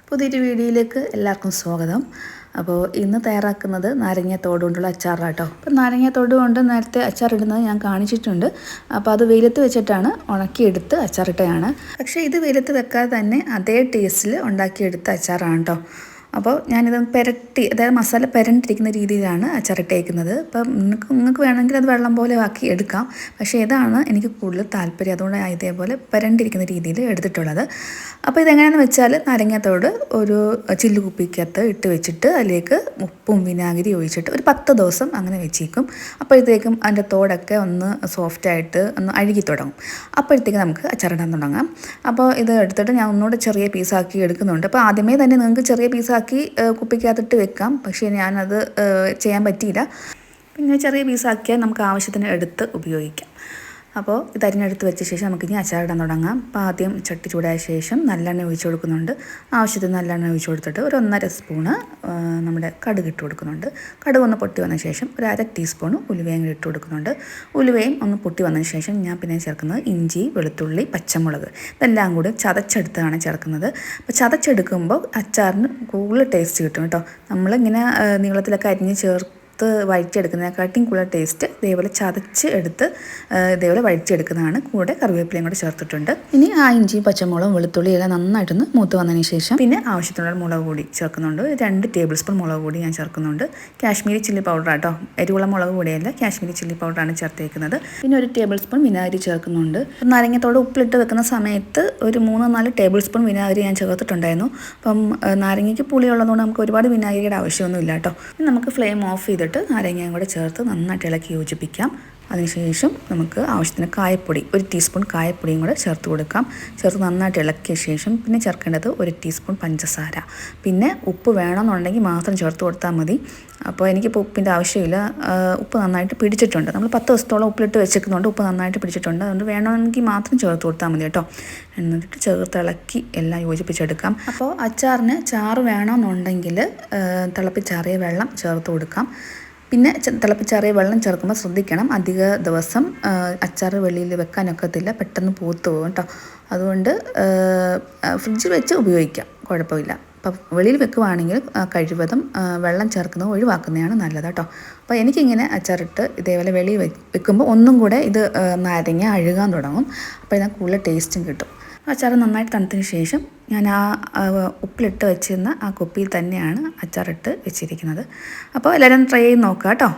പുതിയൊരു വീഡിയോയിലേക്ക് എല്ലാവർക്കും സ്വാഗതം. അപ്പോൾ ഇന്ന് തയ്യാറാക്കുന്നത് നാരങ്ങത്തോട് കൊണ്ടുള്ള അച്ചാറാട്ടോ. അപ്പോൾ നാരങ്ങത്തോട് കൊണ്ട് നേരത്തെ അച്ചാറിടുന്നത് ഞാൻ കാണിച്ചിട്ടുണ്ട്. അപ്പോൾ അത് വെയിലത്ത് വെച്ചിട്ടാണ് ഉണക്കിയെടുത്ത് അച്ചാറിട്ടതാണ്. പക്ഷേ ഇത് വെയിലത്ത് വെക്കാതെ തന്നെ അതേ ടേസ്റ്റിൽ ഉണ്ടാക്കിയെടുത്ത അച്ചാറാണ് കേട്ടോ. അപ്പോൾ ഞാനിത് പുരട്ടി, അതായത് മസാല പുരണ്ടിരിക്കുന്ന രീതിയിലാണ് അച്ചാറിട്ടേക്കുന്നത്. അപ്പം നിങ്ങൾക്ക് വേണമെങ്കിൽ അത് വെള്ളം പോലെ ആക്കി എടുക്കാം. പക്ഷേ ഇതാണ് എനിക്ക് കൂടുതൽ താല്പര്യം, അതുകൊണ്ട് ഇതേപോലെ പുരണ്ടിരിക്കുന്ന രീതിയിൽ എടുത്തിട്ടുള്ളത്. അപ്പോൾ ഇതെങ്ങനെയാണെന്ന് വെച്ചാൽ നാരങ്ങത്തോട് ഒരു ചില്ല് കുപ്പിക്കകത്ത് ഇട്ട് വെച്ചിട്ട് അതിലേക്ക് ഉപ്പും വിനാഗിരി ഒഴിച്ചിട്ട് ഒരു 10 ദിവസം അങ്ങനെ വെച്ചേക്കും. അപ്പോഴത്തേക്കും അതിൻ്റെ തോടൊക്കെ ഒന്ന് സോഫ്റ്റായിട്ട് ഒന്ന് അഴുകി തുടങ്ങും. അപ്പോഴത്തേക്ക് നമുക്ക് അച്ചാറിടാൻ തുടങ്ങാം. അപ്പോൾ ഇത് എടുത്തിട്ട് ഞാൻ ഒന്നുകൂടെ ചെറിയ പീസാക്കി എടുക്കുന്നുണ്ട്. അപ്പോൾ ആദ്യമേ തന്നെ നിങ്ങൾക്ക് ചെറിയ പീസാക്കി കുപ്പിക്കകത്തിട്ട് വെക്കാം. പക്ഷേ ഞാനത് ചെയ്യാൻ പറ്റിയില്ല. പിന്നെ ചെറിയ പീസാക്കിയാൽ നമുക്ക് ആവശ്യത്തിന് എടുത്ത് ഉപയോഗിക്കാം. അപ്പോൾ ഇത് അരിഞ്ഞെടുത്ത് വെച്ച ശേഷം നമുക്കിനി അച്ചാറിടാൻ തുടങ്ങാം. അപ്പോൾ ആദ്യം ചട്ടി ചൂടായ ശേഷം നല്ലെണ്ണ ഒഴിച്ച് കൊടുക്കുന്നുണ്ട്. ആവശ്യത്തിന് നല്ലെണ്ണ ഒഴിച്ച് കൊടുത്തിട്ട് ഒരു 1.5 സ്പൂണ് നമ്മുടെ കടുക് ഇട്ട് കൊടുക്കുന്നുണ്ട്. കടുക് ഒന്ന് പൊട്ടി വന്ന ശേഷം ഒരു 1/2 ടീസ്പൂൺ ഉലുവയും കൂടി ഇട്ട് കൊടുക്കുന്നുണ്ട്. ഉലുവയും ഒന്ന് പൊട്ടി വന്നതിന് ശേഷം ഞാൻ പിന്നെ ചേർക്കുന്നത് ഇഞ്ചി, വെളുത്തുള്ളി, പച്ചമുളക് ഇതെല്ലാം കൂടി ചതച്ചെടുത്താണ് ചേർക്കുന്നത്. അപ്പോൾ ചതച്ചെടുക്കുമ്പോൾ അച്ചാറിന് കൂടുതൽ ടേസ്റ്റ് കിട്ടും കേട്ടോ. നമ്മളിങ്ങനെ നീളത്തിലൊക്കെ അരിഞ്ഞ് വഴിച്ചെടുക്കുന്നതിനെക്കാട്ടിയും കൂടുതൽ ടേസ്റ്റ് ഇതേപോലെ ചതച്ച് എടുത്ത് ഇതേപോലെ വഴിച്ചെടുക്കുന്നതാണ്. കൂടെ കറിവേപ്പിലയും കൂടെ ചേർത്തിട്ടുണ്ട്. ഇനി ആ ഇഞ്ചിയും പച്ചമുളകും വെളുത്തുള്ളിയും എല്ലാം നന്നായിട്ടൊന്ന് മൂത്ത് വന്നതിന് ശേഷം പിന്നെ ആവശ്യത്തിനുള്ള മുളക് പൊടി ചേർക്കുന്നുണ്ട്. 2 ടേബിൾ സ്പൂൺ മുളക് പൊടി ഞാൻ ചേർക്കുന്നുണ്ട്. കാശ്മീരി ചില്ലി പൗഡർ ആട്ടോ, എരിവുള്ള മുളക് പൊടിയല്ല, കാശ്മീരി ചില്ലി പൗഡറാണ് ചേർത്തേക്കുന്നത്. പിന്നെ 1 ടേബിൾ സ്പൂൺ വിനാഗിരി ചേർക്കുന്നുണ്ട്. നാരങ്ങത്തോട് ഉപ്പിലിട്ട് വെക്കുന്ന സമയത്ത് ഒരു 3-4 ടേബിൾ സ്പൂൺ വിനാഗിരി ഞാൻ ചേർത്തിട്ടുണ്ടായിരുന്നു. അപ്പം നാരങ്ങയ്ക്ക് പുളി ഉള്ളതുകൊണ്ട് നമുക്ക് ഒരുപാട് വിനാഗിരിയുടെ ആവശ്യമൊന്നുമില്ല കേട്ടോ. നമുക്ക് ഫ്ലെയിം ഓഫ് ചെയ്തിട്ട് നാരങ്ങയും കൂടെ ചേർത്ത് നന്നായിട്ട് ഇളക്കി യോജിപ്പിക്കാം. അതിനുശേഷം നമുക്ക് ആവശ്യത്തിന് കായപ്പൊടി 1 ടീസ്പൂൺ കായപ്പൊടിയും കൂടെ ചേർത്ത് കൊടുക്കാം. ചേർത്ത് നന്നായിട്ട് ഇളക്കിയ ശേഷം പിന്നെ ചേർക്കേണ്ടത് 1 ടീസ്പൂൺ പഞ്ചസാര. പിന്നെ ഉപ്പ് വേണമെന്നുണ്ടെങ്കിൽ മാത്രം ചേർത്ത് കൊടുത്താൽ മതി. അപ്പോൾ എനിക്കിപ്പോൾ ഉപ്പിൻ്റെ ആവശ്യമില്ല, ഉപ്പ് നന്നായിട്ട് പിടിച്ചിട്ടുണ്ട്. നമ്മൾ 10 ദിവസത്തോളം ഉപ്പിലിട്ട് വെച്ചേക്കുന്നതുകൊണ്ട് ഉപ്പ് നന്നായിട്ട് പിടിച്ചിട്ടുണ്ട്. അതുകൊണ്ട് വേണമെങ്കിൽ മാത്രം ചേർത്ത് കൊടുത്താൽ മതി കേട്ടോ. എന്നിട്ട് ചേർത്ത് ഇളക്കി എല്ലാം യോജിപ്പിച്ചെടുക്കാം. അപ്പോൾ അച്ചാറിന് ചാറ് വേണമെന്നുണ്ടെങ്കിൽ തിളപ്പിച്ചാറിയ വെള്ളം ചേർത്ത് കൊടുക്കാം. പിന്നെ തിളപ്പിച്ചാറിയ വെള്ളം ചേർക്കുമ്പോൾ ശ്രദ്ധിക്കണം, അധിക ദിവസം അച്ചാർ വെളിയിൽ വെക്കാനൊക്കത്തില്ല, പെട്ടെന്ന് പൂത്ത് പോകും കേട്ടോ. അതുകൊണ്ട് ഫ്രിഡ്ജിൽ വെച്ച് ഉപയോഗിക്കാം, കുഴപ്പമില്ല. അപ്പം വെളിയിൽ വെക്കുവാണെങ്കിൽ കഴിവതും വെള്ളം ചേർക്കുന്നത് ഒഴിവാക്കുന്നതാണ് നല്ലത് കേട്ടോ. അപ്പോൾ എനിക്കിങ്ങനെ അച്ചാറിട്ട് ഇതേപോലെ വെളിയിൽ വെക്കുമ്പോൾ ഒന്നും കൂടെ ഇത് നാരങ്ങ അഴുകാൻ തുടങ്ങും. അപ്പോൾ ഇതിന് കൂടുതൽ ടേസ്റ്റും കിട്ടും. അച്ചാർ നന്നായിട്ട് തണുത്തതിന് ശേഷം ഞാൻ ഉപ്പിലിട്ട് വെച്ചിരുന്ന ആ കുപ്പിയിൽ തന്നെയാണ് അച്ചാറിട്ട് വെച്ചിരിക്കുന്നത്. അപ്പോൾ എല്ലാവരും ട്രൈ ചെയ്ത് നോക്കാം കേട്ടോ.